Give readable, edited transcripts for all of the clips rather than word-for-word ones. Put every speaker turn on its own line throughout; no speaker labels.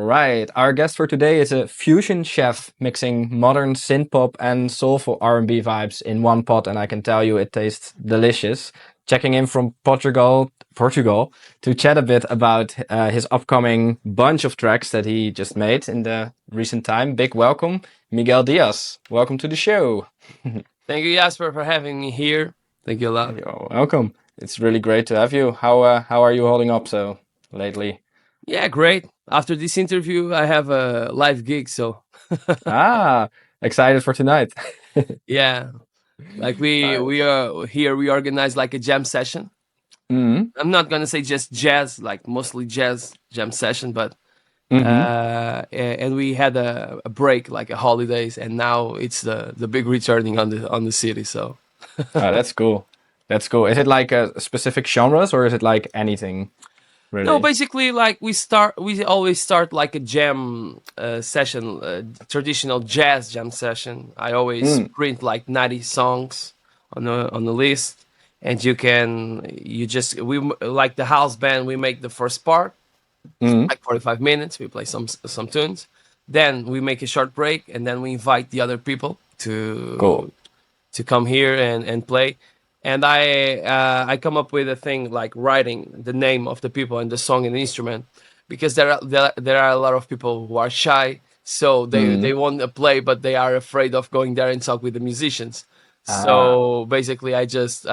right. Our guest for today is a fusion chef mixing modern synth pop and soulful R&B vibes in one pot, and I can tell you it tastes delicious. Checking in from Portugal, to chat a bit about his upcoming bunch of tracks that he just made in the recent time. Big welcome, Miguel Dias. Welcome to the show.
Thank you, Jasper, for having me here. Thank you a lot.
You're welcome. It's really great to have you. How are you holding up so lately?
Yeah, great. After this interview, I have a live gig, so
Ah, excited for tonight.
yeah, like we
Nice.
are here. We organize like a jam session.
Mm-hmm.
I'm not gonna say just jazz, like mostly jazz jam session, but
Mm-hmm.
and we had a break, like a holidays, and now it's the big returning on the city. So
Oh, that's cool. That's cool. Is it like a specific genres or is it like anything
no,
really?
basically, like we always start like a jam session, traditional jazz jam session. I always
Mm.
print like 90 songs on the list, and you just like the house band. We make the first part,
Mm.
like 45 minutes. We play some tunes, then we make a short break, and then we invite the other people
Cool.
to come here and play. And I come up with a thing like writing the name of the people and the song and the instrument, because there are a lot of people who are shy, so
Mm.
they want to play, but they are afraid of going there and talk with the musicians.
Ah,
So basically, I just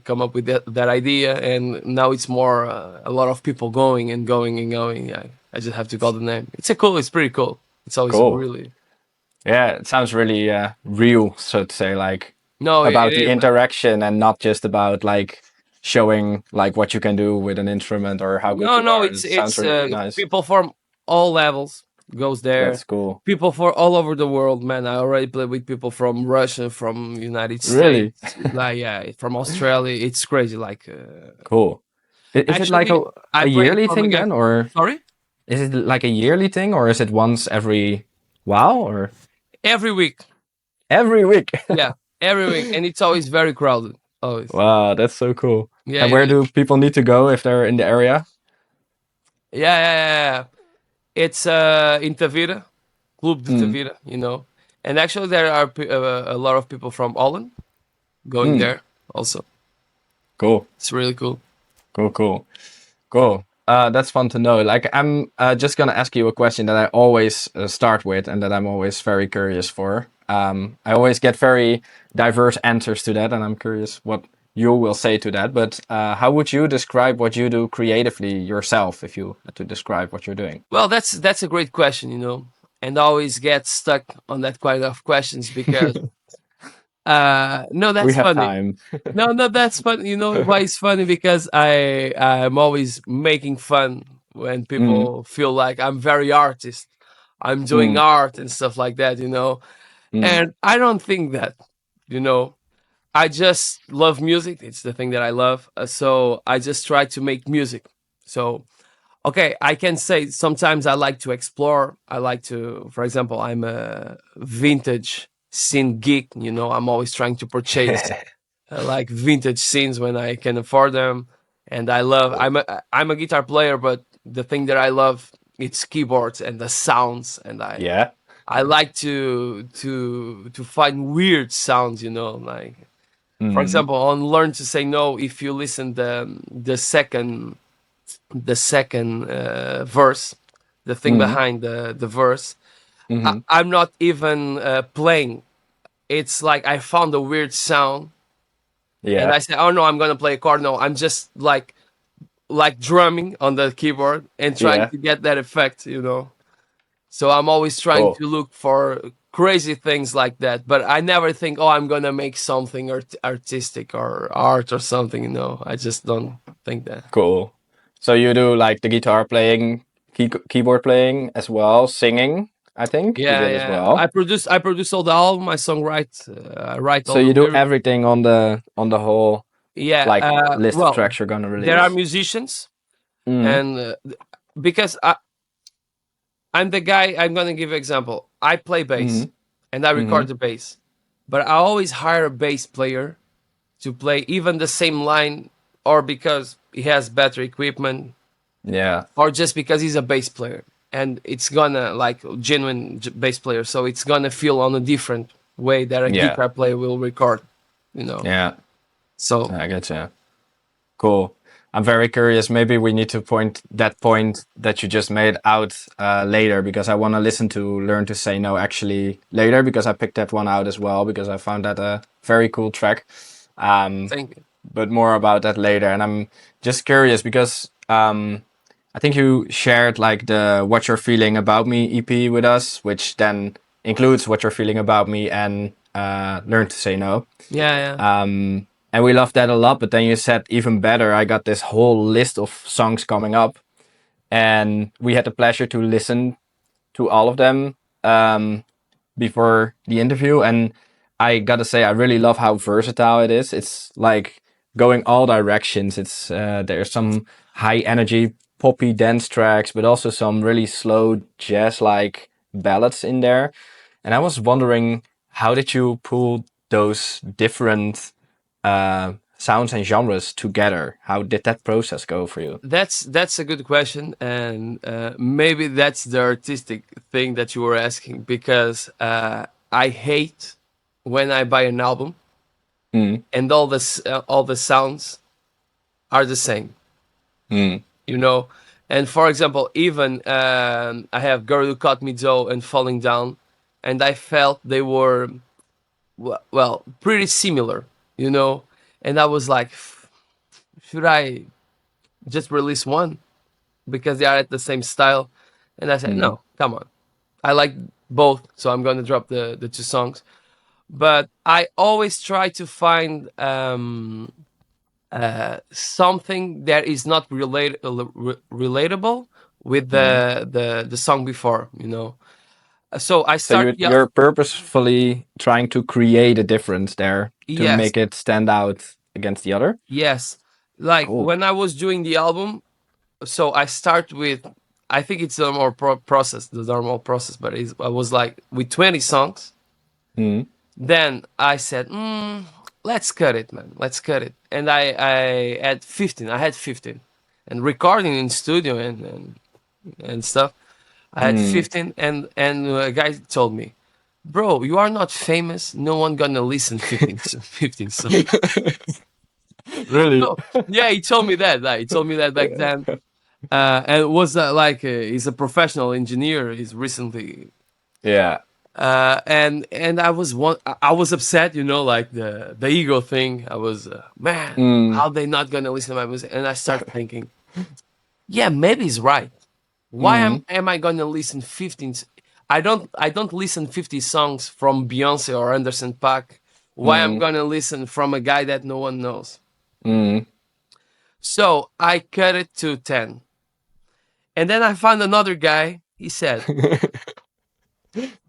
come up with that idea, and now it's more a lot of people going and going and going. Yeah, I just have to call the name. It's pretty cool. It's always
cool.
really
Yeah, it sounds really real, so to say, like
no, it
about the
is, man.
interaction and not just about like showing like what you can do with an instrument or how good
No,
you
no,
are. It sounds really nice.
people from all levels goes there.
That's cool.
People for all over the world, man. I already played with people from Russia, from United
Really
States, like yeah, from Australia. It's crazy. Like
cool. Is it like
actually, I
a
played
yearly
for
thing
Miguel.
then, or
Sorry,
is it like a yearly thing, or is it once every while, or
every week.
every week?
Yeah, every week, and it's always very crowded. Always.
Wow, that's so cool.
Yeah,
And
it
where
is.
do people need to go if they're in the area?
Yeah. It's in Tavira, Club de
Mm,
Tavira, And actually, there are a lot of people from Holland going
mm,
there also.
cool,
It's really cool.
cool. That's fun to know. Like, I'm just gonna ask you a question that I always start with, and that I'm always very curious for. I always get very diverse answers to that, and I'm curious what you will say to that. But how would you describe what you do creatively yourself, if you had to describe what you're doing?
Well, that's a great question, and I always get stuck on that kind of questions because no,
We
that's
have
funny.
time.
No, that's funny. You know why it's funny? Because I'm always making fun when
Mm,
people feel like I'm very artist. I'm doing
mm,
art and stuff like that.
mm.
And I don't think that, you know. I just love music. It's the thing that I love. So I just try to make music. So okay, I can say sometimes I like to explore. I like to, for example, I'm a vintage scene geek. I'm always trying to purchase like vintage scenes when I can afford them. And I love.
Cool.
I'm a guitar player, but the thing that I love it's keyboards and the sounds. And
Yeah.
I like to find weird sounds. Like for
Mm,
example, on Learn to Say No, if you listen the second verse, the thing
mm,
behind the verse,
mm-hmm.
I'm not even playing. It's like I found a weird sound, and
Yeah.
I say, "Oh no, I'm gonna play a chord." No, I'm just like drumming on the keyboard and trying
Yeah.
to get that effect. So I'm always trying
Cool.
to look for crazy things like that. But I never think, oh, I'm gonna make something artistic or art or something. I just don't think that.
Cool. So you do like the guitar playing, keyboard playing as well, singing, I think you
Yeah,
did as
yeah.
well.
I produce all the album. I songwrite. I write
So
all the
you do
lyrics.
everything on the whole
Yeah.
like list of
Well,
tracks you're gonna
there are
release.
musicians,
Mm,
and because I'm the guy. I'm gonna give you an example. I play bass,
mm,
and I
mm-hmm.
record the bass, but I always hire a bass player to play even the same line, or because he has better equipment,
Yeah.
or just because he's a bass player. and it's gonna like genuine bass player, so it's gonna feel on a different way that a
Yeah.
guitar player will record, you know.
Yeah.
So
I get you. Cool. I'm very curious. Maybe we need to point that you just made out later, because I want to listen to Learn to Say No actually later, because I picked that one out as well, because I found that a very cool track.
thank you.
But more about that later. And I'm just curious because I think you shared like the What You're Feeling About Me EP with us, which then includes What You're Feeling About Me and Learn to Say No.
Yeah, yeah.
And we loved that a lot. But then you said, even better, I got this whole list of songs coming up. And we had the pleasure to listen to all of them before the interview. And I gotta say, I really love how versatile it is. It's like going all directions. It's there's some high energy poppy dance tracks, but also some really slow jazz like ballads in there. And I was wondering, how did you pull those different sounds and genres together? How did that process go for you?
That's a good question, and maybe that's the artistic thing that you were asking, because I hate when I buy an album
Mm.
and all the sounds are the same,
Mm.
you know. And for example, even I have "Girl Who Caught Me Doe" and "Falling Down," and I felt they were well pretty similar, you know. And I was like, should I just release one because they are at the same style? And I said,
Mm.
no, come on. I like both, so I'm gonna drop the two songs. But I always try to find something that is not relatable with
Mm.
the song before, you know. So I
So
start, yeah,
you're purposefully trying to create a difference there to
yes,
make it stand out against the other.
yes. Like
Cool.
when I was doing the album, so I start with, I think it's a more process, the normal process, but I was like with 20 songs.
Mm.
Then I said, let's cut it, man. Let's cut it. And I had 15. I had 15. And recording in studio and stuff. I had
Mm.
15, and a guy told me, bro, you are not famous. No one gonna listen 15, 15 songs.
Really?
No, yeah, he told me that. Like, he told me that back then. And it was like he's a professional engineer. He's recently
Yeah.
and I was upset, you know, like the ego thing. I was man,
Mm.
how they not gonna listen to my music? And I start thinking, yeah, maybe he's right. Why
Mm.
am I gonna listen 15? I don't listen 50 songs from Beyonce or Anderson Paak. Why I'm
Mm.
gonna listen from a guy that no one knows?
Mm.
So I cut it to 10, and then I found another guy. He said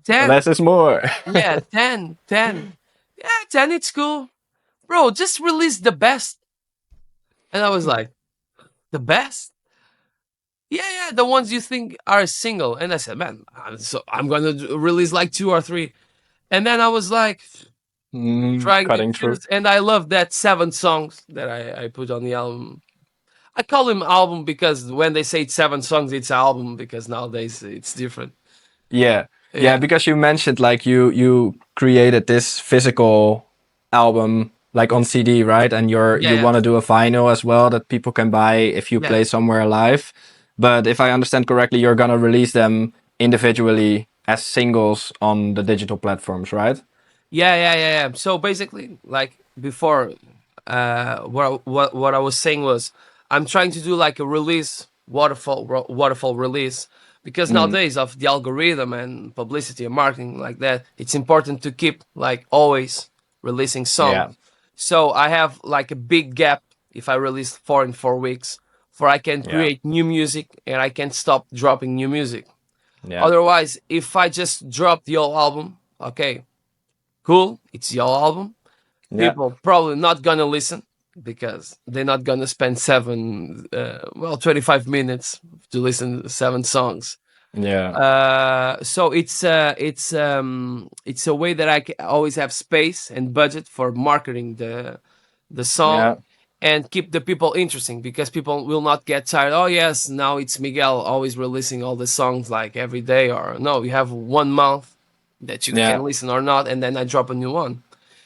10.
Less is more.
Yeah, 10, 10. Yeah, 10, it's cool. Bro, just release the best. And I was like, the best? Yeah, yeah, the ones you think are single. And I said, man, so I'm going to release like two or three. And then I was like,
Mm.
trying to
Cutting through.
choose. And I love that 7 songs that I put on the album. I call them album because when they say it's 7 songs, it's album, because nowadays it's different.
Yeah. Yeah,
Yeah,
because you mentioned like you created this physical album like on CD, right? And
yeah,
you
yeah,
want to do a vinyl as well that people can buy if you
yeah.
play somewhere live. But if I understand correctly, you're gonna release them individually as singles on the digital platforms, right?
Yeah, yeah, yeah, yeah. So basically, like before, what I was saying was, I'm trying to do like a release waterfall release, because
Mm.
nowadays of the algorithm and publicity and marketing like that, it's important to keep like always releasing songs.
Yeah.
So I have like a big gap if I release 4 in 4 weeks, for I can
Yeah.
create new music and I can stop dropping new music.
Yeah.
Otherwise, if I just drop the whole album, okay, cool, it's your album.
Yeah.
People probably not gonna listen because they're not gonna spend 25 minutes to listen to 7 songs.
Yeah.
So it's a way that I always have space and budget for marketing the song,
Yeah.
and keep the people interesting, because people will not get tired. Oh yes, now it's Miguel always releasing all the songs like every day, or no, you have 1 month that you
Yeah.
can listen or not, and then I drop a new one.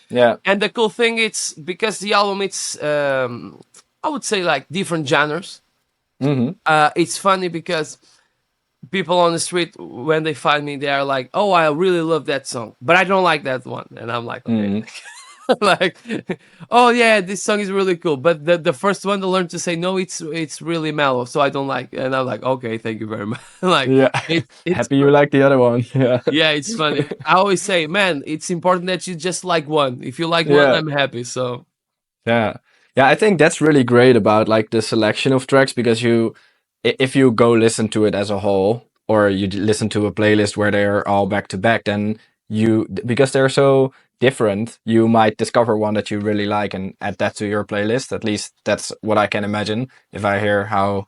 Yeah.
And the cool thing, it's because the album, it's I would say like different genres.
Mm-hmm.
It's funny because people on the street, when they find me, they are like, "Oh, I really love that song, but I don't like that one," and I'm like, "Okay."
Mm-hmm.
Like, oh yeah, this song is really cool, but the first one to learn to say no, it's really mellow, so I don't like. And I'm like, okay, thank you very much. Like,
Yeah.
it's
Happy you like the other one. Yeah.
yeah, it's funny. I always say, man, it's important that you just like one. If you like one,
Yeah.
I'm happy. So
Yeah. Yeah, I think that's really great about like the selection of tracks, because if you go listen to it as a whole, or you listen to a playlist where they're all back to back, then because they're so different, you might discover one that you really like and add that to your playlist. At least that's what I can imagine if I hear how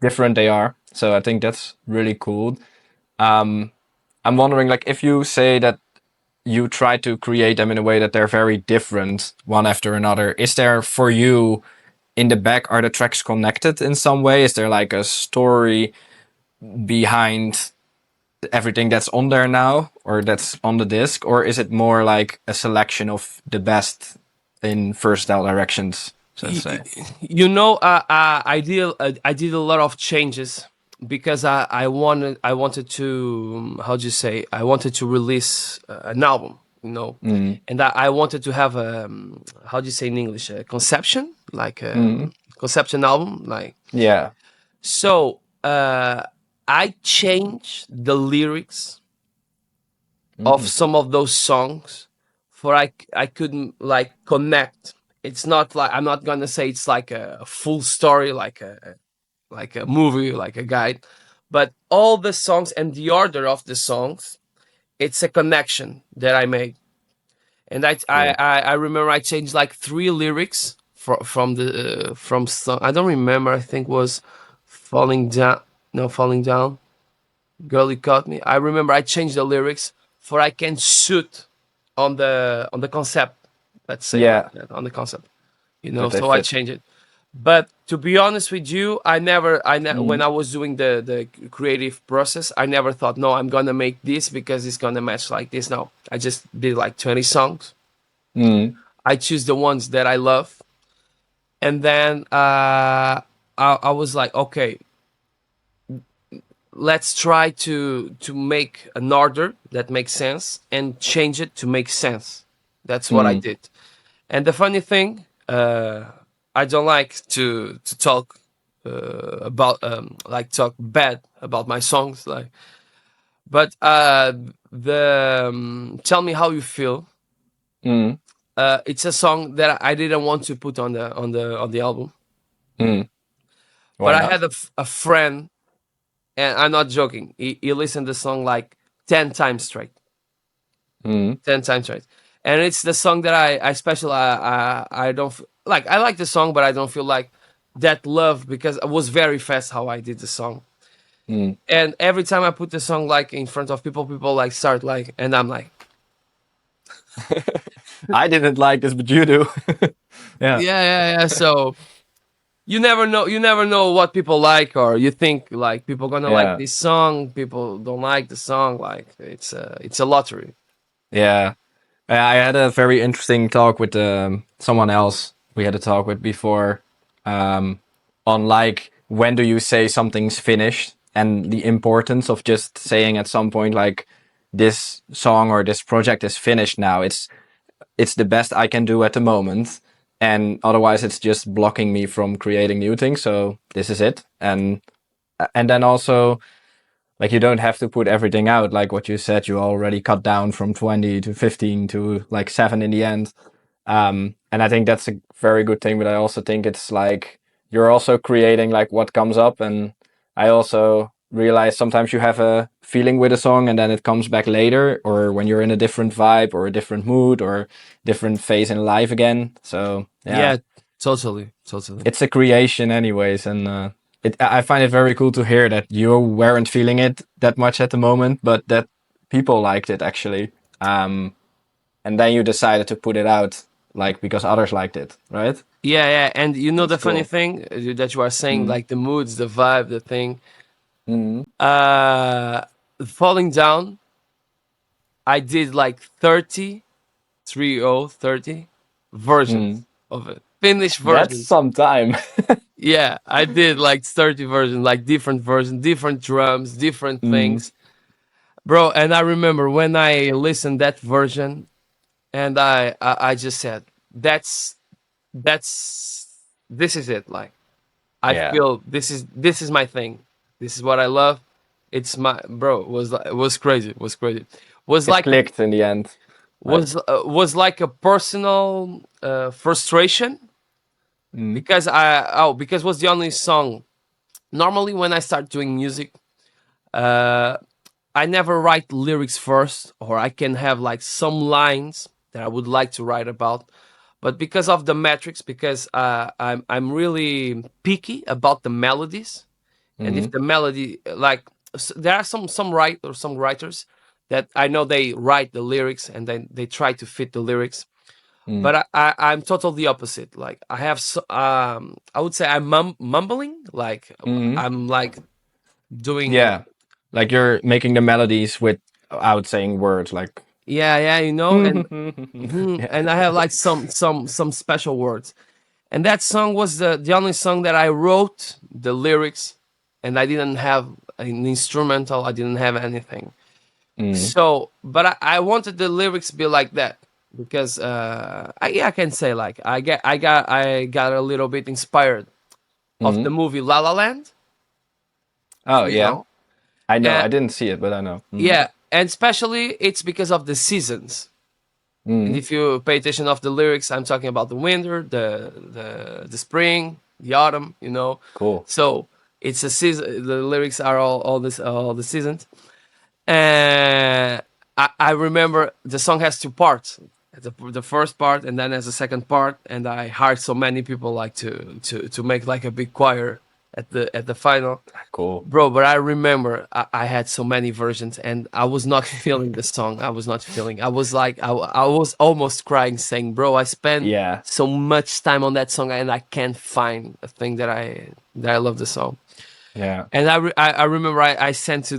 different they are. So I think that's really cool. Um, I'm wondering, like, if you say that you try to create them in a way that they're very different one after another, is there for you in the back, are the tracks connected in some way? Is there like a story behind everything that's on there now, or that's on the disc, or is it more like a selection of the best in versatile directions, so to say?
I did a lot of changes because I wanted to, how do you say, I wanted to release an album,
Mm.
and I wanted to have a, how do you say in English, a conception, like a
Mm.
conception album, like.
Yeah.
So I changed the lyrics of
Mm.
some of those songs, for I couldn't like connect. It's not like, I'm not gonna say it's like a full story, like a movie, like a guide, but all the songs and the order of the songs, it's a connection that I made. And
Cool.
I remember I changed like 3 lyrics from the from song. I don't remember. I think was falling down. No, falling down. Girl, you caught me. I remember I changed the lyrics for I can suit on the concept. Let's say like
Yeah,
that, on the concept.
that they
So I
fit.
changed it. But to be honest with you, when
Mm.
I was doing the creative process, I never thought, no, I'm gonna make this because it's gonna match like this. No, I just did like 20 songs.
Mm.
I choose the ones that I love, and then I was like, okay, let's try to make an order that makes sense and change it to make sense. That's what I
Mm.
did. And the funny thing, I don't like to talk about like talk bad about my songs, like. But the tell me how you feel.
Mm.
It's a song that I didn't want to put on the album,
Mm.
but
Why
I had
not?
a friend, and I'm not joking. He listened to the song like 10 times straight,
Mm.
10 times straight, and it's the song that I special. I don't like. I like the song, but I don't feel like that love, because it was very fast how I did the song.
Mm.
And every time I put the song like in front of people like start like, and I'm like,
I didn't like this, but you do. Yeah.
yeah. So you never know what people like, or you think like people gonna like
Yeah.
this song, people don't like the song. Like it's a lottery.
Yeah. I had a very interesting talk with someone else we had a talk with before, um, on like when do you say something's finished, and the importance of just saying at some point like this song or this project is finished now. It's the best I can do at the moment, and otherwise it's just blocking me from creating new things. So this is it, and then also, like, you don't have to put everything out. Like what you said, you already cut down from 20 to 15 to like 7 in the end. And I think that's a very good thing, but I also think it's like you're also creating like what comes up. And I also realize sometimes you have a feeling with a song and then it comes back later, or when you're in a different vibe or a different mood or different phase in life again. So yeah,
Yeah, totally.
it's a creation anyways. And I find it very cool to hear that you weren't feeling it that much at the moment, but that people liked it actually. And then you decided to put it out, like, because others liked it, right?
Yeah, yeah. And you know
That's
the funny
cool.
thing that you are saying,
Mm.
like the moods, the vibe, the thing.
Mm.
Uh, Falling Down, I did like 30 versions
Mm.
of it, finished
That's
versions.
some time.
Yeah, I did like 30 versions, like different versions, different drums, different
Mm.
things, bro. And I remember when I listened that version, and I just said, that's this is it. Like I
Yeah.
feel this is my thing. This is what I love. It's my bro. It was crazy. It was crazy. Was
It
like
clicked in the end. Like,
was like a personal frustration
mm.
because because it was the only song. Normally, when I start doing music, uh, I never write lyrics first, or I can have like some lines that I would like to write about. But because of the metrics, because I'm really picky about the melodies, and if
Mm.
the melody like there are some writers that I know they write the lyrics and then they try to fit the lyrics,
Mm.
but I'm totally opposite. Like I have I would say I'm mumbling, like
Mm.
I'm like doing.
Yeah. Like you're making the melodies without saying words. Like,
Yeah, yeah, and
yeah.
and I have like some special words. And that song was the only song that I wrote the lyrics, and I didn't have an instrumental. I didn't have anything.
Mm.
So, but I wanted the lyrics to be like that because I can say like I got a little bit inspired of the
Mm.
movie La La Land,
Oh,
you
yeah.
know.
I know.
And
I didn't see it, but I know. Mm.
yeah, and especially it's because of the seasons. And
Mm.
if you pay attention of the lyrics, I'm talking about the winter, the spring, the autumn, you know.
Cool.
So it's a season. The lyrics are all the seasons. And I remember the song has two parts. The first part and then as a second part, and I hired so many people like to make like a big choir at the final.
Cool.
Bro, but I remember I had so many versions and I was not feeling the song. I was not feeling. I was like, I was almost crying saying, bro, I spent
Yeah.
so much time on that song and I can't find a thing that I love the song.
Yeah.
And I remember I sent to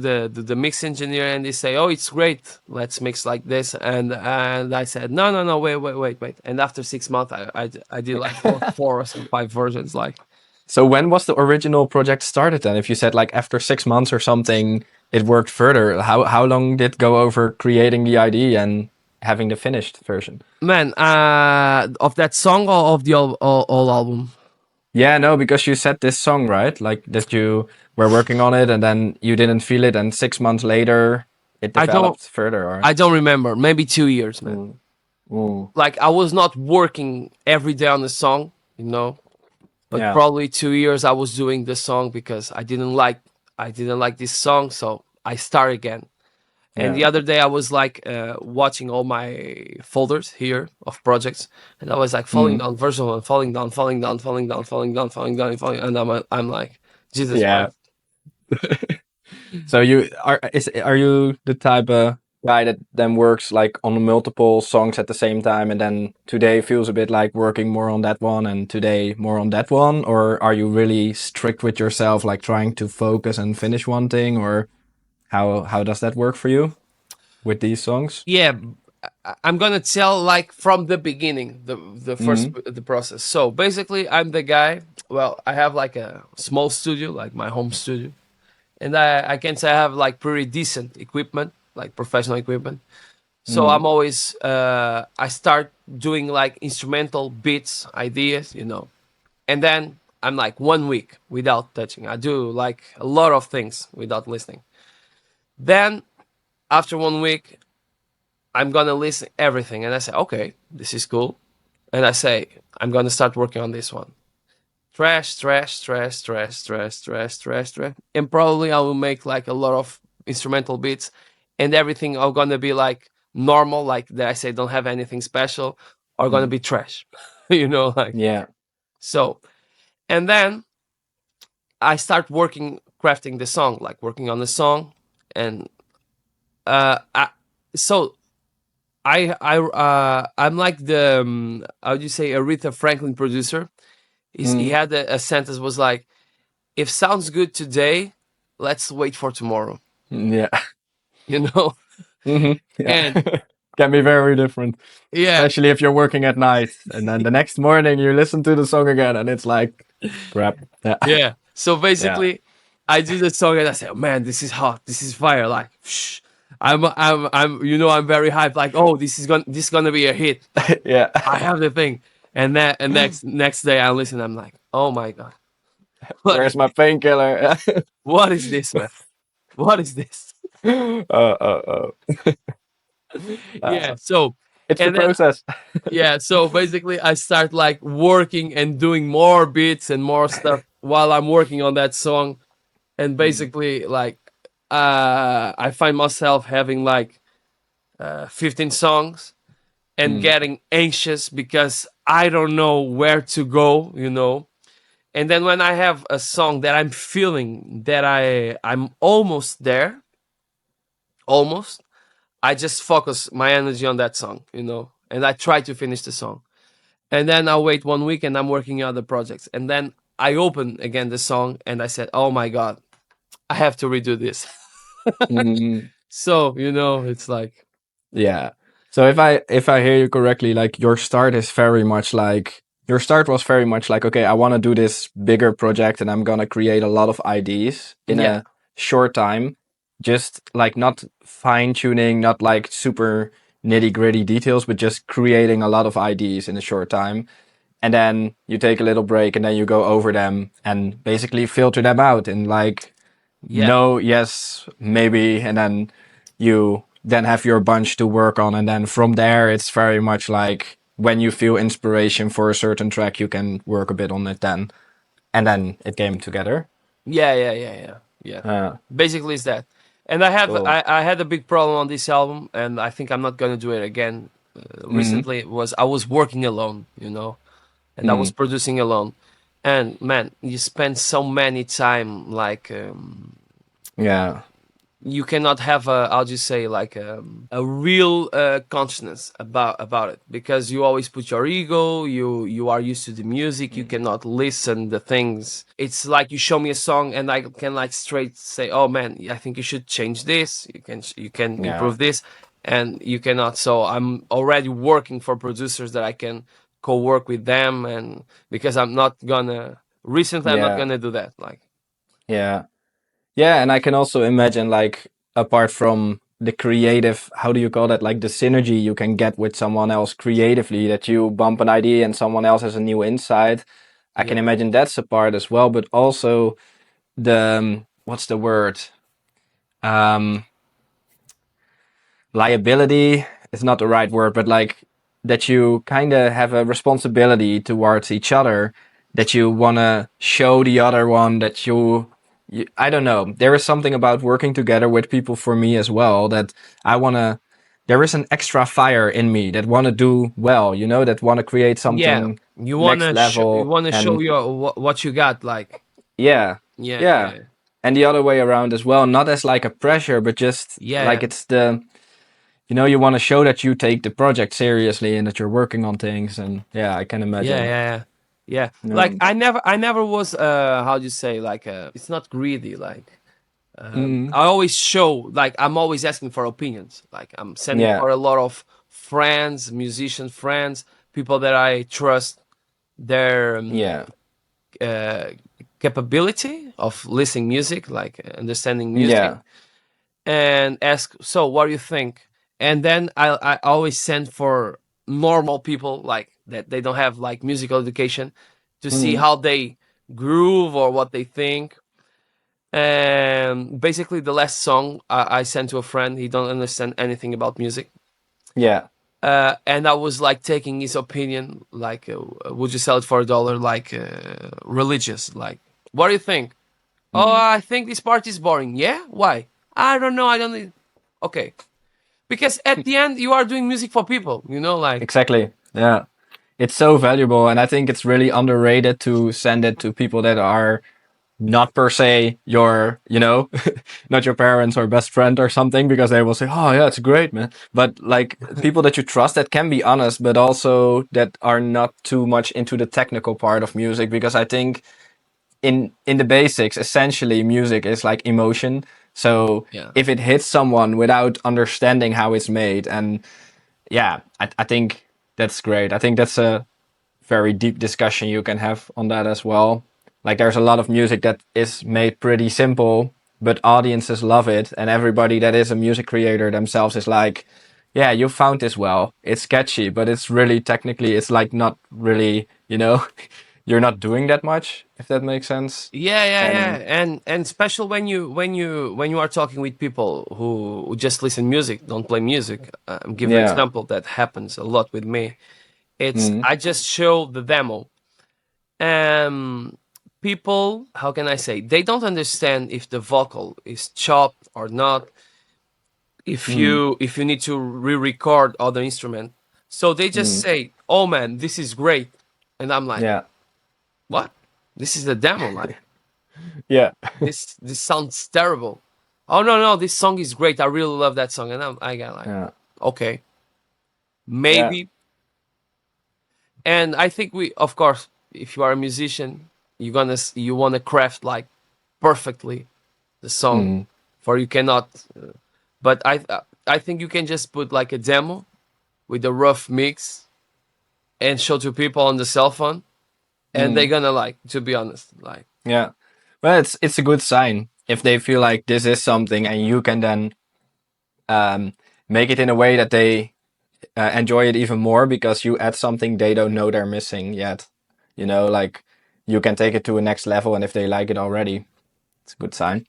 the mix engineer and they say, oh, it's great. Let's mix like this. And I said, no, wait. And after 6 months, I did like four or some five versions. Like,
So when was the original project started then? If you said like after 6 months or something, it worked further. How long did it go over creating the idea and having the finished version?
man, of that song or of the all album?
Yeah, no, because you said this song, right? Like that you were working on it and then you didn't feel it, and 6 months later it
I don't
developed further, or
I don't remember. Maybe 2 years, man.
mm. Ooh.
Like I was not working every day on the song, you know. But
Yeah.
probably 2 years I was doing the song because I didn't like this song, so I start again. And
Yeah.
the other day I was like watching all my folders here of projects, and I was like falling
Mm.
down, verse one, falling down, falling down, falling down, falling down, falling down, falling, and I'm like, Jesus
Yeah.
Christ.
So are you the type of guy that then works like on multiple songs at the same time, and then today feels a bit like working more on that one and today more on that one? Or are you really strict with yourself, like trying to focus and finish one thing? Or how does that work for you with these songs?
Yeah, I'm gonna tell like from the beginning, the first
Mm.
the process. So basically, I'm the guy. Well, I have like a small studio, like my home studio, and I can say I have like pretty decent equipment, like professional equipment. So
Mm.
I'm always I start doing like instrumental beats, ideas, and then I'm like 1 week without touching. I do like a lot of things without listening. Then after 1 week, I'm gonna listen everything, and I say, okay, this is cool, and I say I'm gonna start working on this one. Trash, trash, trash, trash, trash, trash, trash, trash, and probably I will make like a lot of instrumental beats, and everything are gonna be like normal, like that I say don't have anything special, are gonna
Mm.
be trash, like
Yeah.
so. And then I start working, crafting the song, like working on the song, and I, so I'm like the how do you say Aretha Franklin producer. He
Mm,
had a sentence was like, if sounds good today, let's wait for tomorrow.
yeah.
You know,
Yeah.
and
Can be very different,
yeah,
especially if you're working at night and then the next morning you listen to the song again and it's like crap. Yeah.
yeah. So
Yeah.
basically, I do the song and I say, oh, man, this is hot, this is fire. Like, I'm very hyped. Like, oh, this is gonna be a hit.
Yeah.
I have the thing, and next day I listen. I'm like, oh my god, what is
Where's my painkiller?
what is this, man? What is this?
Oh.
Yeah.
Uh,
So
it's the
and then
process.
yeah. So basically, I start like working and doing more beats and more stuff while I'm working on that song, and
Mm,
basically like I find myself having like 15 songs and
mm,
getting anxious because I don't know where to go, you know. And then when I have a song that I'm feeling that I'm almost there, almost, I just focus my energy on that song, you know, and I try to finish the song. And then I'll wait 1 week and I'm working on other projects. And then I open again the song and I said, oh my God, I have to redo this.
mm.
So, you know, it's like,
Yeah. So if I hear you correctly, like your start was very much like, okay, I want to do this bigger project and I'm gonna create a lot of ideas in
yeah,
a short time. Just like not fine tuning, not like super nitty gritty details, but just creating a lot of ideas in a short time. And then you take a little break and then you go over them and basically filter them out in like
yeah,
no, yes, maybe, and then you then have your bunch to work on, and then from there it's very much like when you feel inspiration for a certain track, you can work a bit on it then, and then it came together.
yeah.
Uh,
Basically, it's that. And I have
cool.
I had a big problem on this album, and I think I'm not gonna do it again.
Mm-hmm.
Recently, it was I was working alone, you know, and I was
Mm.
producing alone. And man, you spend so many time like
Yeah.
you cannot have a I'll just say like a real consciousness about it because you always put your ego. You are used to the music. You
Mm.
cannot listen the things. It's like you show me a song and I can like straight say, oh man, I think you should change this. You can
Yeah.
improve this, and you cannot. So I'm already working for producers that I can co-work with them, and because I'm not gonna recently I'm not
Yeah.
gonna do that. Like
Yeah. Yeah, and I can also imagine like apart from the creative, how do you call that? Like the synergy you can get with someone else creatively, that you bump an idea and someone else has a new insight. I can
yeah,
imagine that's a part as well, but also the what's the word? Um, liability is not the right word, but like that you kind of have a responsibility towards each other, that you want to show the other one that I don't know. There is something about working together with people for me as well that I want to. There is an extra fire in me that want to do well, that want to create
yeah.
something next
You
level.
wanna show
And
your what you got. Like
yeah,
yeah,
yeah.
yeah,
And the other way around as well, not as like a pressure, but just like
yeah,
it's you want to show that you take the project seriously and that you're working on things. And yeah, I can
yeah, yeah,
imagine.
yeah. Yeah. Like
Um,
I never was how do you say like it's not greedy. Like
mm,
I always show like I'm always asking for opinions. Like I'm sending
yeah,
for a lot of friends, musician friends, people that I trust their
yeah,
uh, capability of listening music, like understanding music,
yeah,
and ask, so what do you think? And then I always send for normal people like that they don't have like musical education to see
mm,
how they groove or what they think. And basically the last song I sent to a friend, he don't understand anything about music.
yeah,
And I was like taking his opinion, like, would you sell it for $1? Like, religious. Like, what do you think? Oh,
mm,
I think this part is boring. Yeah? Why? I don't know. I don't need. Okay. Because at the end, you are doing music for people, you know? Like,
exactly. Yeah. It's so valuable. And I think it's really underrated to send it to people that are not per se your, not your parents or best friend or something, because they will say, oh yeah, it's great, man. But like people that you trust that can be honest, but also that are not too much into the technical part of music, because I think in the basics, essentially music is like emotion. So
Yeah.
if it hits someone without understanding how it's made, and yeah, I think that's great. I think that's a very deep discussion you can have on that as well. Like there's a lot of music that is made pretty simple, but audiences love it, and everybody that is a music creator themselves is like, yeah, you found this well. It's catchy, but it's really technically, it's like not really, you're not doing that much, if that makes sense.
Yeah, yeah, yeah,
And
and special when you are talking with people who just listen music, don't play music. I'm giving an
yeah,
example that happens a lot with me. It's
mm,
I just show the demo. People, how can I say, they don't understand if the vocal is chopped or not,
mm,
if you need to re-record other instrument. So they just
mm,
say, "Oh man, this is great," and I'm like,
yeah,
"What? This is the demo, like
yeah,
this sounds terrible." Oh no, no, this song is great. I really love that song, and I got like,
yeah,
okay,
yeah,
maybe. And I think we, of course, if you are a musician, you wanna craft like perfectly the song,
mm,
for you cannot. But I think you can just put like a demo with a rough mix and show to people on the cell phone, and they're
mm,
gonna like. To be honest, like
yeah. Well, it's a good sign if they feel like this is something, and you can then um, make it in a way that they enjoy it even more, because you add something they don't know they're missing yet. Like you can take it to a next level, and if they like it already, it's a good sign.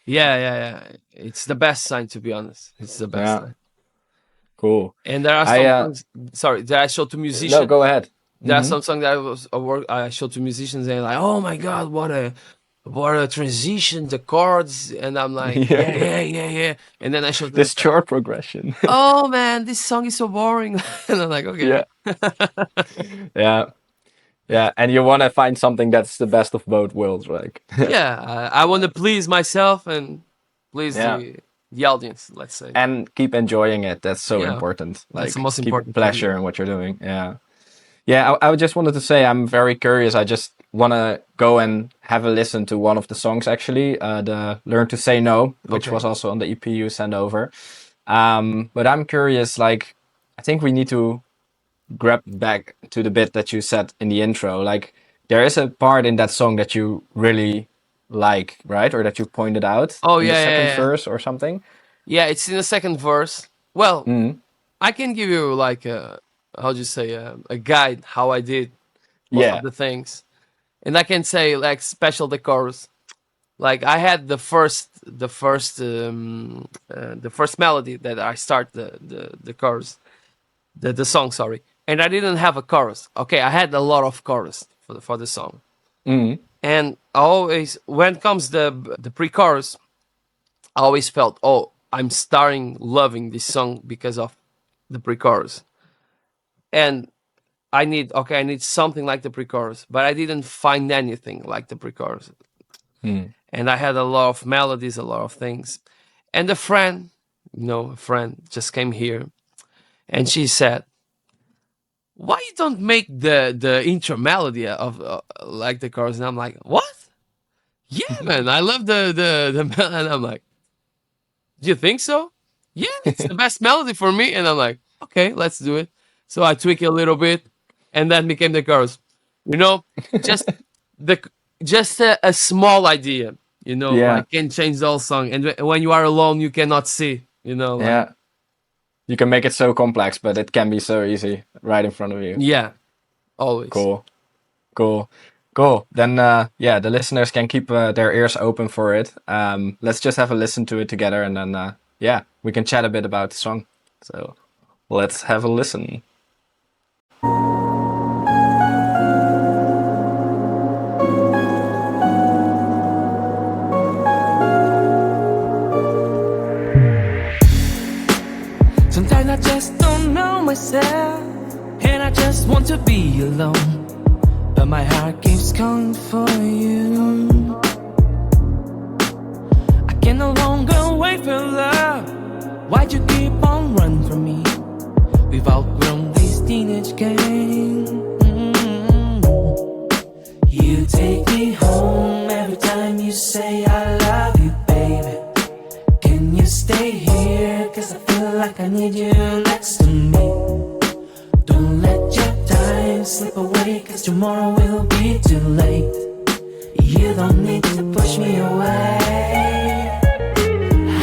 yeah, yeah, yeah. It's the best sign, to be honest. It's the best
Yeah,
sign.
cool.
And there are
I
some songs. Sorry, that I show to
No,
musicians.
go ahead.
There are
Mm-hmm.
some songs that I show to musicians, and like, oh my god, what a transition, the chords, and I'm like,
Yeah,
yeah, yeah, yeah, yeah. And then I show to them,
this chord progression.
oh man, this song is so boring, and I'm like, okay,
Yeah, yeah, yeah. And you want to find something that's the best of both worlds, like.
yeah, I want to please myself and please
Yeah,
the audience, let's say.
and keep enjoying it. That's so
Yeah,
important.
that's the
Like
most
keep
important thing.
pleasure in what you're doing. Yeah. Yeah, I just wanted to say I'm very curious. I just want to go and have a listen to one of the songs, actually, the Learn to Say No, which
Okay.
was also on the EP you sent over. But I'm curious, like, I think we need to grab back to the bit that you said in the intro. Like, there is a part in that song that you really like, right? Or that you pointed out
Oh
in the
yeah,
second
yeah, yeah.
verse or something.
Yeah, it's in the second verse. Well,
Mm.
I can give you like how do you say a guide how I did most of
Yeah.
the things, and I can say like special the chorus. Like I had the first melody that I start the chorus, the song, sorry, and I didn't have a chorus. Okay, I had a lot of chorus for the song,
Mm.
and I always, when comes the pre-chorus, I always felt, oh, I'm starting loving this song because of the pre-chorus, and I need something like the pre-chorus, but I didn't find anything like the pre-chorus,
Mm.
and I had a lot of melodies, a lot of things, and a friend just came here, and she said, "Why you don't make the intro melody of like the chorus?" And I'm like, "What? Yeah, man, I love the melody." And I'm like, "Do you think so?" Yeah, it's the best melody for me. And I'm like, "Okay, let's do it." So I tweak it a little bit, and then became the chorus. You know, just the just a small idea.
Yeah.
Like can change the whole song. And when you are alone, you cannot see. Like
Yeah. You can make it so complex, but it can be so easy right in front of you.
yeah, always.
Cool. Cool. Cool. Then, yeah, the listeners can keep their ears open for it. Let's just have a listen to it together, and then, yeah, we can chat a bit about the song. So let's have a listen.
Sometimes I just don't know myself, and I just want to be alone. but my heart keeps calling for you. I can no longer wait for love. Why'd you keep on running from me? We've outgrown this teenage game. You take me home every time you say I love you, baby. Can you stay here? Cause I feel like I need you next to me. Don't let your time slip away, cause tomorrow will be too late. You don't need to push me away.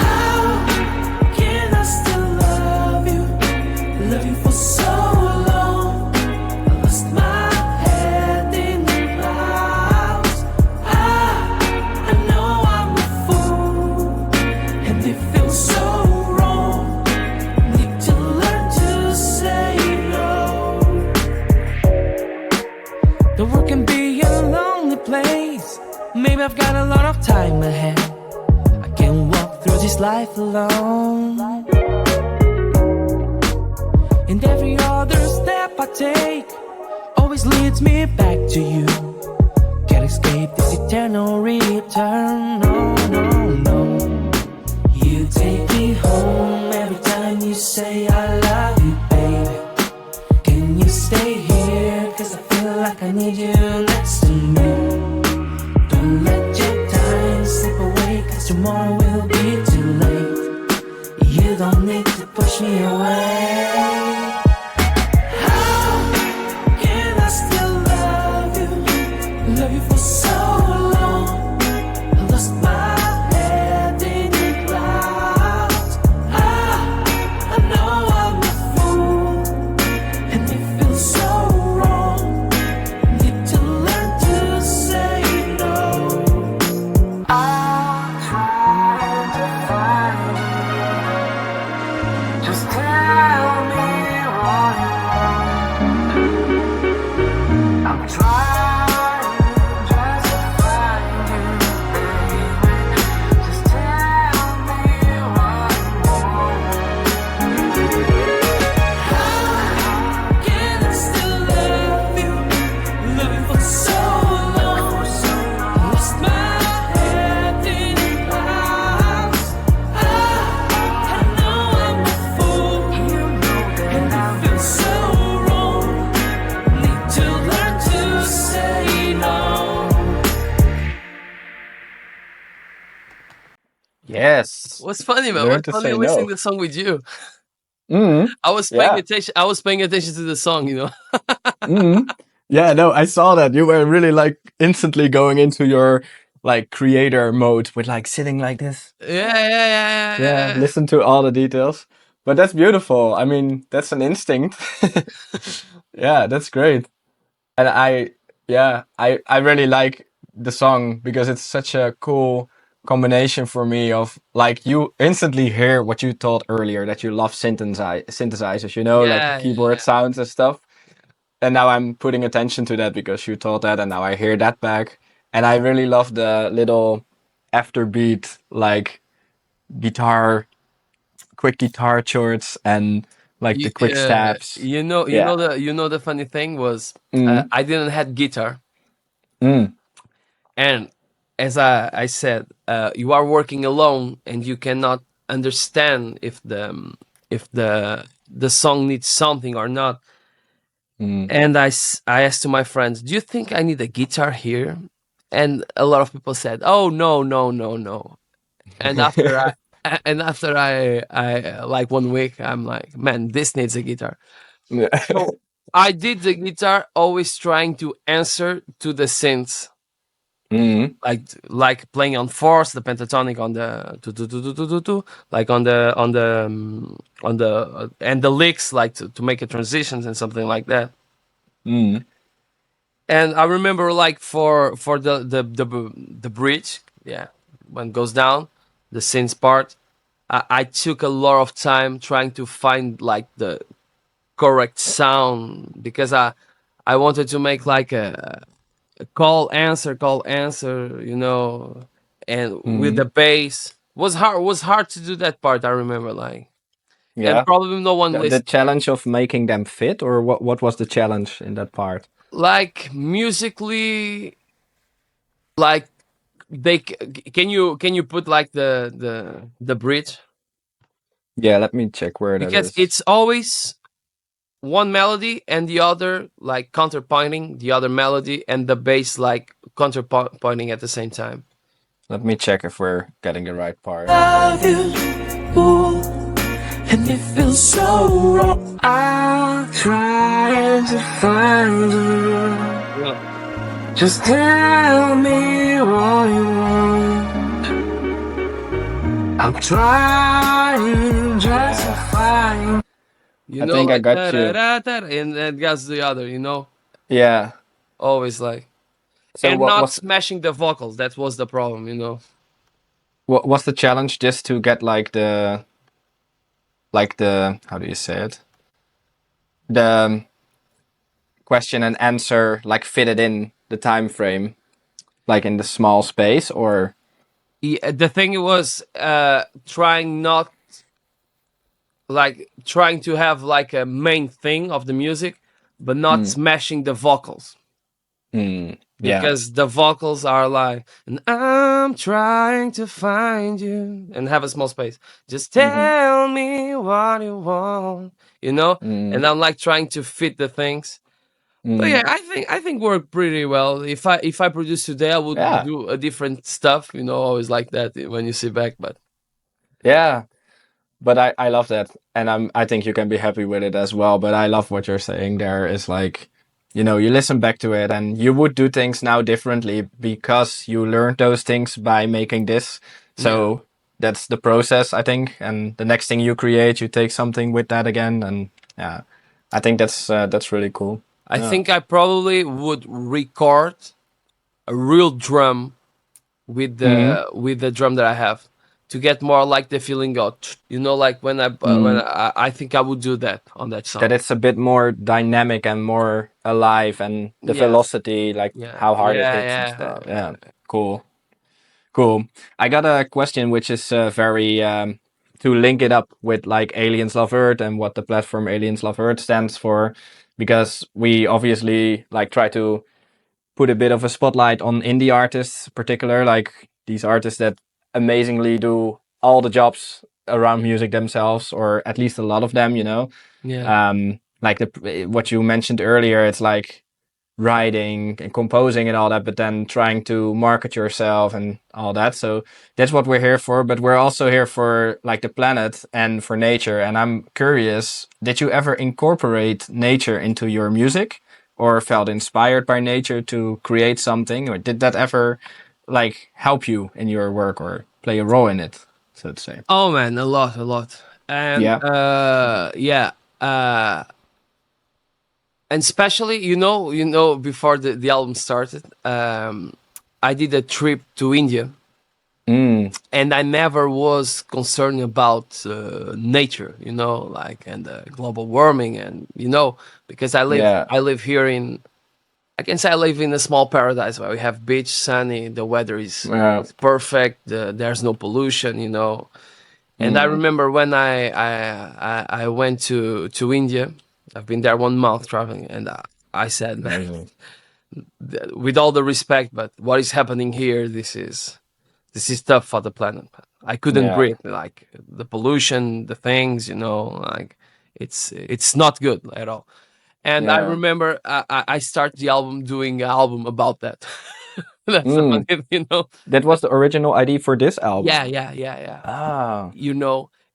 How can I still love you? Love you for so long. I lost my head in the clouds. I know I'm a fool, and it feels so wrong. Need to learn to say no. The world can be a lonely place. Maybe I've got a lot of time ahead. I can't walk through this life alone. And every other step I take always leads me back to you. Can't escape this eternal return. No, no, no. You take me home every time you say I love you, baby. Can you stay here? Cause I feel like I need you next to me. Don't let your time slip away, cause tomorrow will be too late. You don't need to push me away. How can I still love you? Love you for so long. I lost my head in the clouds. I know I'm a fool, and it feels so wrong. Need to learn to say no. I'm trying to find you. Just tell me what you want. I'm trying just to find you, baby. Just tell me what you want. How can I still love you? Love you for so long. Lost my head in the clouds. I know I'm a fool, and it feels so wrong. Need to learn to say no.
Yes.
What's funny, man?
Learn
What's
to
funny?
say
We sing
no.
the song with you.
Mm.
I was paying
Yeah.
attention. I was paying attention to the song. You know.
Mm. Yeah, no, I saw that. You were really like instantly going into your like creator mode with like sitting like this.
Yeah.
Listen to all the details. But that's beautiful. I mean, that's an instinct. Yeah, that's great. And I really like the song because it's such a cool combination for me of like you instantly hear what you told earlier that you love synthesizers, you know, like the keyboard
Yeah.
sounds and stuff. And now I'm putting attention to that because you told that, and now I hear that back. And I really love the little afterbeat, like guitar, quick guitar chords, and like the quick stabs. Yeah.
You know the funny thing was
Mm.
I didn't had guitar,
Mm.
and as I said, you are working alone and you cannot understand if the song needs something or not.
Mm.
And I asked to my friends, do you think I need a guitar here? And a lot of people said, oh, no, no, no, no. And after I like 1 week, I'm like, man, this needs a guitar.
Yeah.
So I did the guitar, always trying to answer to the synths,
Mm.
like playing on fourths, the pentatonic on the like on the and the licks, like to make a transitions and something like that.
Mm.
And I remember like for the bridge, yeah, when it goes down, the synth part, I took a lot of time trying to find like the correct sound because I wanted to make like a call answer, you know, and with the
Mm.
bass was hard to do that part. I remember like, and
Yeah.
probably no one
The
listened.
challenge of making them fit, or what was the challenge in that part?
like musically, like can you put like the bridge,
Yeah, let me check where that
because
is.
it's always one melody and the other like counterpointing the other melody, and the bass like counterpointing at the same time.
Let me check if we're getting the right part.
Love you, ooh, and it feels so wrong. I'm trying to find you.
Yeah.
Just tell me what you want. I'm trying just to find.
You
I
know,
think I
like
got
da da
you.
da da, and then goes the other.
Yeah.
Always like,
So
and
what
not
was
smashing the vocals. That was the problem.
what was the challenge just to get like the how do you say it? The question and answer like fitted in the time frame, like in the small space, or
The thing was trying to have like a main thing of the music, but not
mm,
smashing the vocals,
yeah.
because the vocals are like, and I'm trying to find you, and have a small space. Just
Mm-hmm.
tell me what you want.
Mm,
And I'm like trying to fit the things. But
mm,
yeah, I think worked pretty well. If I produce today, I would
yeah.
do a different stuff. Always like that when you sit back. But
Yeah. But I love that, and I think you can be happy with it as well. But I love what you're saying there is like, you listen back to it and you would do things now differently because you learned those things by making this.
yeah,
So that's the process, I think. And the next thing you create, you take something with that again, and yeah, I think that's really cool.
I
Yeah.
think I probably would record a real drum with
Mm-hmm.
the drum that I have, to get more like the feeling of, like when
Mm.
I think I would do that on that
That
song.
it's a bit more dynamic and more alive, and the
Yeah,
velocity, like
yeah,
how hard it
yeah,
hits and
yeah,
stuff.
yeah.
Yeah, cool. Cool. I got a question which is very to link it up with like Aliens Love Earth and what the platform Aliens Love Earth stands for, because we obviously like try to put a bit of a spotlight on indie artists, particular like these artists that amazingly do all the jobs around music themselves, or at least a lot of them.
Yeah.
Like what you mentioned earlier, it's like writing and composing and all that, but then trying to market yourself and all that. So that's what we're here for. But we're also here for like the planet and for nature. And I'm curious, did you ever incorporate nature into your music, or felt inspired by nature to create something, or did that ever like help you in your work or play a role in it, so to say?
Oh man, a lot, a lot. And
Yeah.
yeah, uh and especially, before the album started, I did a trip to India,
Mm,
and I never was concerned about nature, like, and global warming, and because I live
yeah.
I live here I can say I live in a small paradise where we have beach, sunny, the weather
Yeah.
is perfect, there's no pollution. And I
Mm,
remember when I went to India. I've been there 1 month traveling, and I said, man,
amazing.
with all the respect, but what is happening here? This is tough for the planet. I couldn't
Yeah.
breathe. Like the pollution, the things, like it's not good at all. And I
Yeah.
remember I started the album doing an album about that. That's the
Mm.
funny.
That was the original idea for this
Yeah,
album.
yeah, yeah, yeah.
Ah.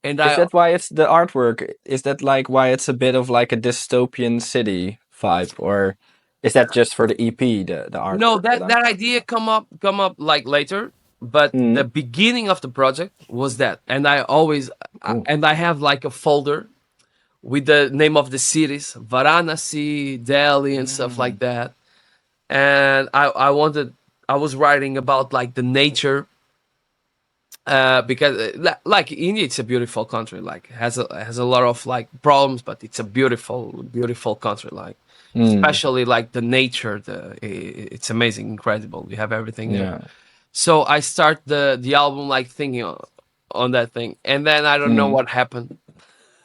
And
Is
I
that why it's the artwork? Is that like why it's a bit of like a dystopian city vibe? Or is that just for the EP, the
no,
artwork that
that
I'm
that idea come up like later, but the
mm,
beginning of the project was that. And I always
cool.
and I have like a folder with the name of the cities, Varanasi, Delhi, and stuff like
Mm.
that. And I was writing about like the nature, because like India, it's a beautiful country. Like has a lot of like problems, but it's a beautiful, beautiful country. Like
Mm.
especially like the nature, it's amazing, incredible. You have everything there.
Yeah.
So I start the album like thinking on that thing, and then I don't know
Mm.
what happened.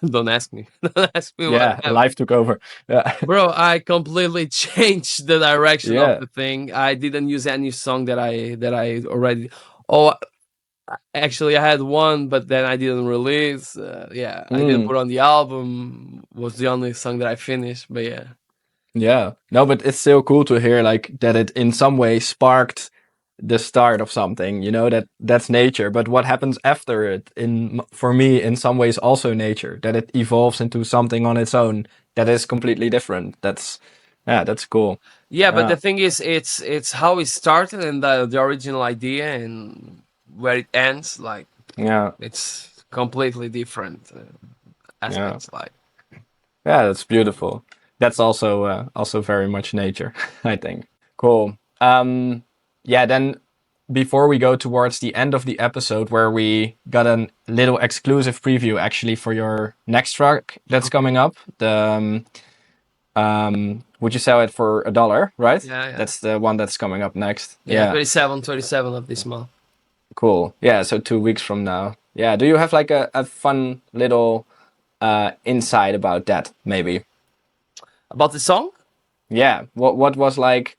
Don't ask me. Don't ask me what
Yeah,
happened.
life took over. Yeah.
Bro, I completely changed the direction of
Yeah.
the thing. I didn't use any song that I already. Oh, actually, I had one, but then I didn't release. Yeah, I didn't
Mm.
put on the album. Was the only song that I finished. But yeah,
Yeah. No, but it's still cool to hear like that it in some way sparked the start of something, you know, that's nature. But what happens after it for me in some ways also nature, that it evolves into something on its own that is completely different. That's cool.
yeah. But
Yeah.
the thing is, it's how it started and the original idea and where it ends. Like
Yeah.
it's completely different
Yeah.
aspects. Like
Yeah, that's beautiful. That's also very much nature, I think. Cool. Yeah, then before we go towards the end of the episode where we got a little exclusive preview actually for your next track that's coming up, the would you sell it for $1, right?
yeah, yeah,
That's the one that's coming up next.
yeah.
Yeah.
27 of this month.
Cool. Yeah, so 2 weeks from now. Yeah, do you have like a fun little insight about that maybe?
About the song?
Yeah. What was like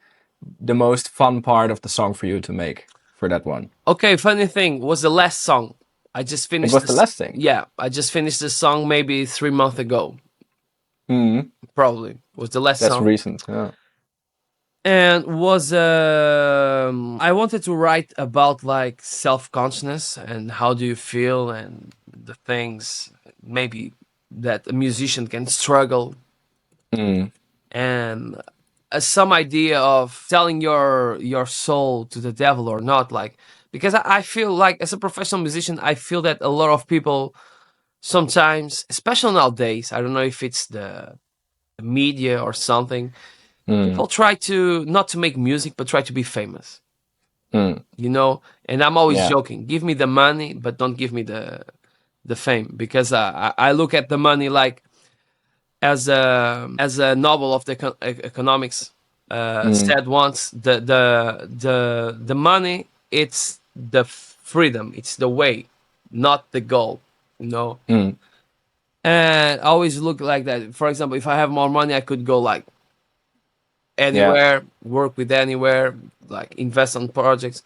the most fun part of the song for you to make for that one?
Okay, funny thing was the last song. I just
It
finished
was the
this.
last thing.
Yeah, I just finished the song maybe 3 months ago.
Mm,
Probably was the last
that's
song,
recent. Yeah.
and was I wanted to write about like self consciousness and how do you feel and the things maybe that a musician can struggle
Mm,
and some idea of telling your soul to the devil or not, like because I feel like as a professional musician I feel that a lot of people sometimes, especially nowadays, I don't know if it's the media or something,
mm,
people try to not to make music but try to be famous,
mm.
you know. And I'm always
Yeah.
joking, give me the money but don't give me the fame, because I look at the money like as a novel of the economics
Mm,
said once, the money, it's the freedom, it's the way, not the goal, you know.
mm.
And I always look like that. For example, if I have more money I could go like
Yeah.
anywhere, work with anywhere, like invest on projects.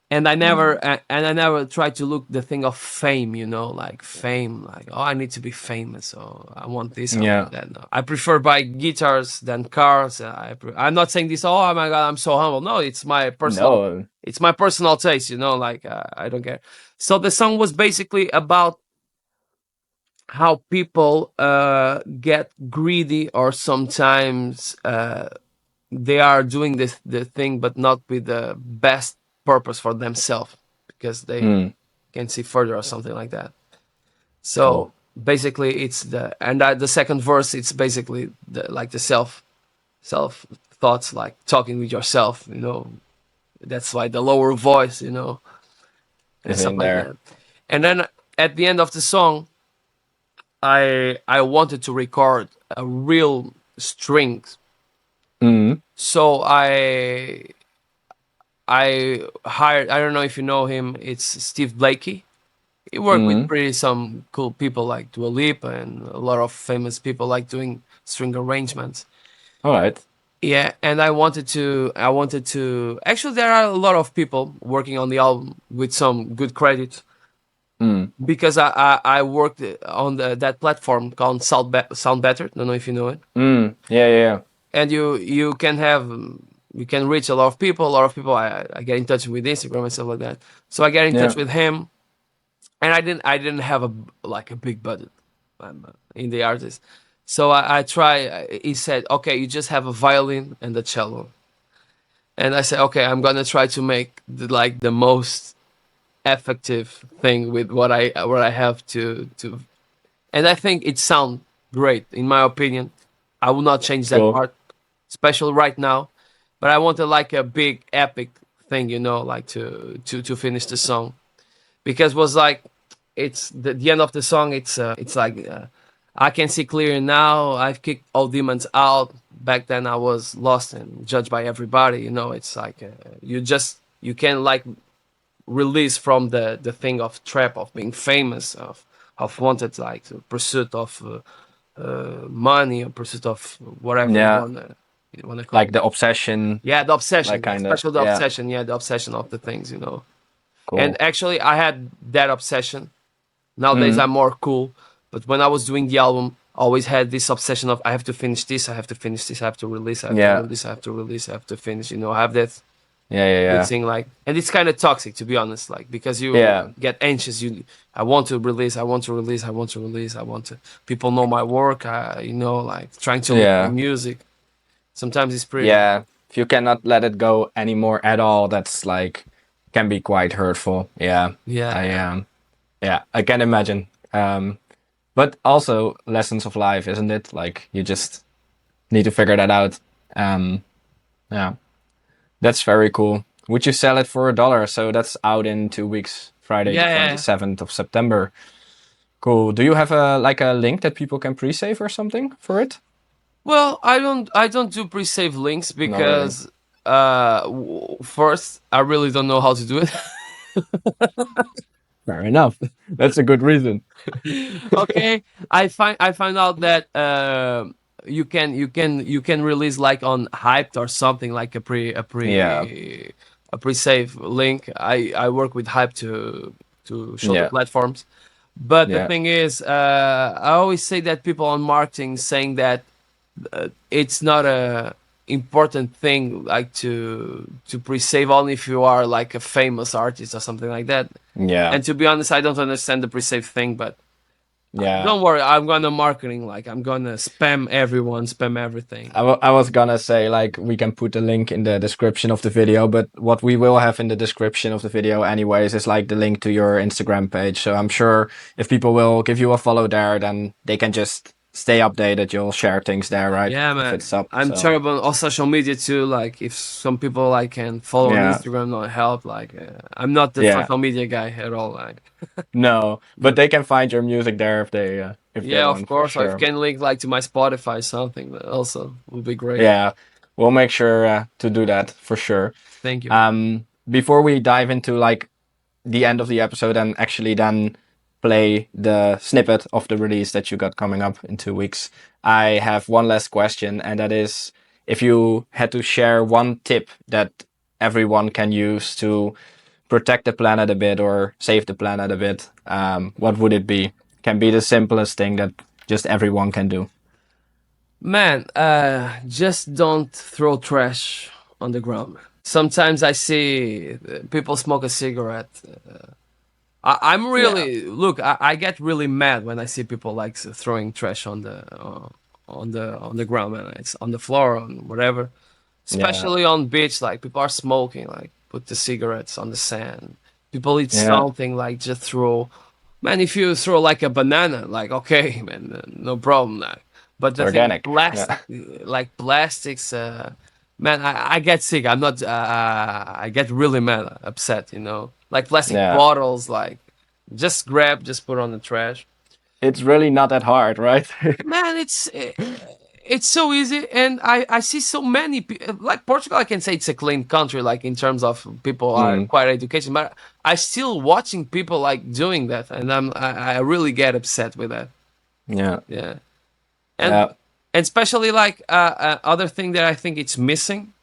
And I never and I never try to look the thing of fame, you know, like fame, like oh I need to be famous, so I want this, I
Yeah.
want that. No. I prefer buy guitars than cars. I'm not saying this. Oh my god, I'm so humble. No,
No.
it's my personal taste, you know. Like I don't care. So the song was basically about how people get greedy, or sometimes they are doing the thing but not with the best purpose for themselves, because they
Mm.
can see further or something like that.
Cool.
So basically it's the second verse, it's basically like the self thoughts, like talking with yourself, you know. That's why the lower voice, you know, and
Is
stuff
in
like
there.
that. And then at the end of the song I wanted to record a real strings.
Mm.
So I hired, I don't know if you know him, it's Steve Blakey. He worked with
Mm.
pretty some cool people like Dua Lipa and a lot of famous people like doing string arrangements.
All right.
Yeah, and I wanted to actually there are a lot of people working on the album with some good credit,
Mm.
because I worked on that platform called Sound Better. Don't know if you know it.
Mm. Yeah. Yeah.
And you can reach a lot of people. A lot of people I get in touch with Instagram and stuff like that. So I get in
Yeah.
touch with him, and I didn't have a big budget in the artist. So I try. He said, "Okay, you just have a violin and a cello," and I said, "Okay, I'm gonna try to make the most effective thing with what I have to." And I think it sounds great, in my opinion. I will not change that
Cool.
part, especially right now. But I wanted like a big epic thing, you know, like to finish the song, because it was like it's the end of the song. It's like I can see clear now. I've kicked all demons out. Back then I was lost and judged by everybody. You know, it's like you can like release from the thing of trap of being famous, of wanted, like the pursuit of money or pursuit of whatever
Yeah.
you wanna call
Like
it.
the obsession,
Yeah, the obsession,
like kind of,
especially the
yeah,
obsession. Yeah, the obsession of the things, you know. And
cool.
actually, I had that obsession. Nowadays,
Mm,
I'm more cool. But when I was doing the album, I always had this obsession of I have to finish this, I have to finish this, I have to release, I have to
yeah,
release, I have to release, I have to finish. You know, I have that
yeah, yeah,
thing like, and it's kind of toxic to be honest, like because you
yeah,
get anxious. I want to release, I want to release, I want to release, I want to. People know my work. You know, like trying to live my
yeah,
music. Sometimes it's pretty.
yeah. If you cannot let it go anymore at all, that's like can be quite hurtful. Yeah,
Yeah,
I
yeah.
yeah, I can imagine. But also lessons of life, isn't it? Like you just need to figure that out. Yeah, that's very cool. Would you sell it for $1? So that's out in 2 weeks, Friday,
Yeah, yeah.
27th of September. Cool. Do you have a like a link that people can pre-save or something for it?
Well, I don't do pre-save links
Not really.
because first I really don't know how to do it.
Fair enough. That's a good reason.
Okay, I find out that you can release like on Hyped or something like
Yeah.
a pre-save link. I work with Hype to show the
Yeah.
platforms. But the
Yeah.
thing is, I always say that people on marketing saying that it's not a important thing like to pre-save only if you are like a famous artist or something like that.
Yeah.
And to be honest, I don't understand the pre-save thing, but
Yeah.
don't worry, I'm gonna marketing like I'm gonna spam everyone, spam everything.
I was gonna say like we can put the link in the description of the video, but what we will have in the description of the video anyways is like the link to your Instagram page. So I'm sure if people will give you a follow there, then they can just stay updated. You'll share things there, right?
Yeah,
If
man.
it's up.
I'm
So
terrible on social media too. Like, if some people like can follow on
yeah.
Instagram, not help. Like, I'm not the
Yeah.
social media guy at all. Like,
No, but they can find your music there if they
yeah, of
want for
course. Or if
sure.
you can link like to my Spotify something, that also would be great.
Yeah, we'll make sure to do that for sure.
Thank you.
Before we dive into like the end of the episode and actually then play the snippet of the release that you got coming up in 2 weeks, I have one last question, and that is if you had to share one tip that everyone can use to protect the planet a bit or save the planet a bit, what would it be? Can be the simplest thing that just everyone can do.
Man, just don't throw trash on the ground. Sometimes I see people smoke a cigarette. I'm really look. I get really mad when I see people like throwing trash on the ground, man. It's on the floor, on whatever. Especially on beach, like people are smoking, like put the cigarettes on the sand. People eat
Yeah.
something, like just throw. Man, if you throw like a banana, like okay, man, no problem. Like, but the thing,
Organic.
plastic, like plastics, man, I get sick. I'm not. I get really mad, upset. You know, like plastic
Yeah.
bottles, like just grab, just put on the trash.
It's really not that hard, right?
Man, it's so easy, and I see so many like Portugal. I can say it's a clean country, like in terms of people are quite educated, but I still watching people like doing that, and I really get upset with that.
Yeah.
Yeah, and
Yeah.
and especially like other thing that I think it's missing,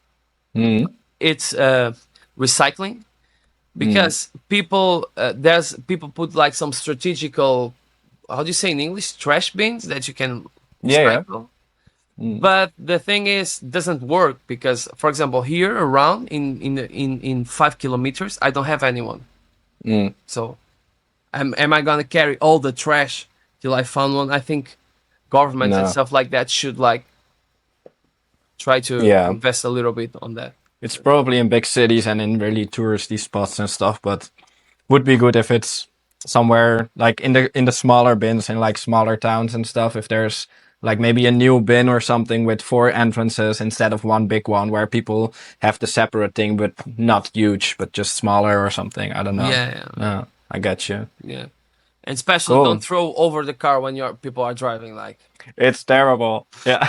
it's recycling, because there's people put like some strategical, how do you say in English, trash bins that you can
Yeah.
recycle. But the thing is, doesn't work because, for example, here around in 5 kilometers, I don't have anyone. So, am I gonna carry all the trash till I found one? I think governments and
No.
stuff like that should like try to
Yeah.
invest a little bit on that.
It's probably in big cities and in really touristy spots and stuff, but would be good if it's somewhere like in the smaller bins in like smaller towns and stuff. If there's like maybe a new bin or something with 4 entrances instead of one big one where people have the separate thing, but not huge, but just smaller or something. I don't know.
Yeah.
I get you.
Yeah. And especially
Cool.
don't throw over the car when people are driving. Like,
It's terrible. Yeah.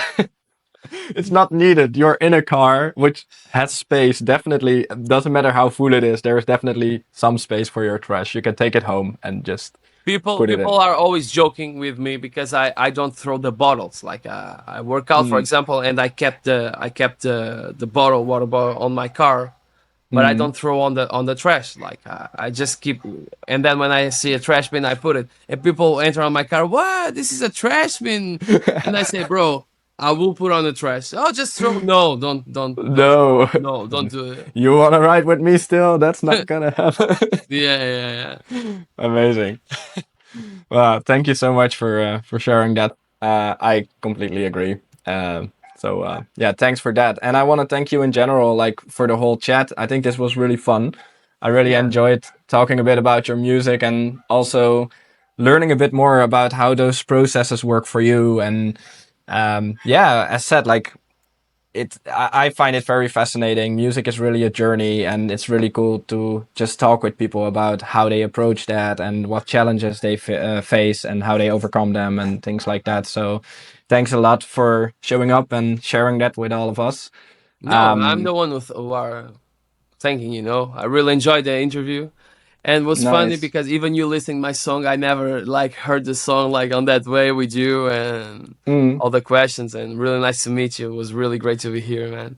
It's not needed. You're in a car which has space. Definitely doesn't matter how full it is. There is definitely some space for your trash. You can take it home and just
People
put it in.
are always joking with me because I don't throw the bottles. Like I work out, for example, and I kept the water bottle on my car, but I don't throw on the trash. Like I just keep, and then when I see a trash bin, I put it. And people enter on my car. What? This is a trash bin, and I say, bro, I will put on the trash. Oh, just throw. No, don't
No.
throw. No, don't do it.
You want to ride with me still? That's not gonna happen.
Yeah.
Amazing. Well, thank you so much for sharing that. I completely agree. Yeah, thanks for that. And I want to thank you in general, like for the whole chat. I think this was really fun. I really
Yeah.
enjoyed talking a bit about your music and also learning a bit more about how those processes work for you. And yeah, as said, like I find it very fascinating. Music is really a journey, and it's really cool to just talk with people about how they approach that and what challenges they face and how they overcome them and things like that. So, thanks a lot for showing up and sharing that with all of us.
No, I'm the one who are thanking. I really enjoyed the interview, and it was funny
Nice.
because even you listening my song, I never like heard the song like on that way with you and all the questions. And really nice to meet you. It was really great to be here, man.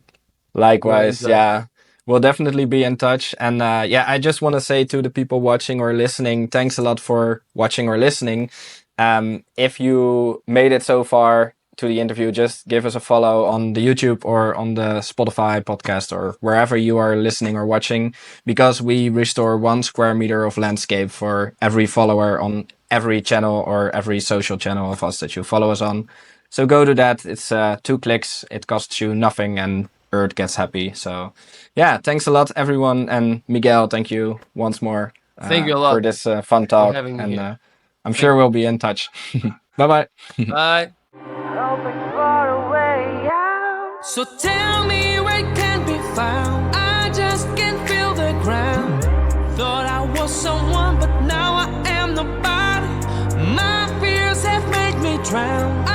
Really
Likewise,
enjoyed.
yeah. We'll definitely be in touch. And yeah, I just want to say to the people watching or listening, thanks a lot for watching or listening. If you made it so far to the interview, just give us a follow on the YouTube or on the Spotify podcast or wherever you are listening or watching, because we restore 1 square meter of landscape for every follower on every channel or every social channel of us that you follow us on. So go to that. It's 2 clicks. It costs you nothing and Earth gets happy. So yeah, thanks a lot, everyone. And Miguel, thank you once more
Thank you a
for
lot
this fun
for
talk.
having me
And
here.
I'm sure we'll be in touch. Bye-bye.
Bye.
So tell me where it can be found. I just can't feel the ground. Thought I was someone, but now I am nobody. My fears have made me drown.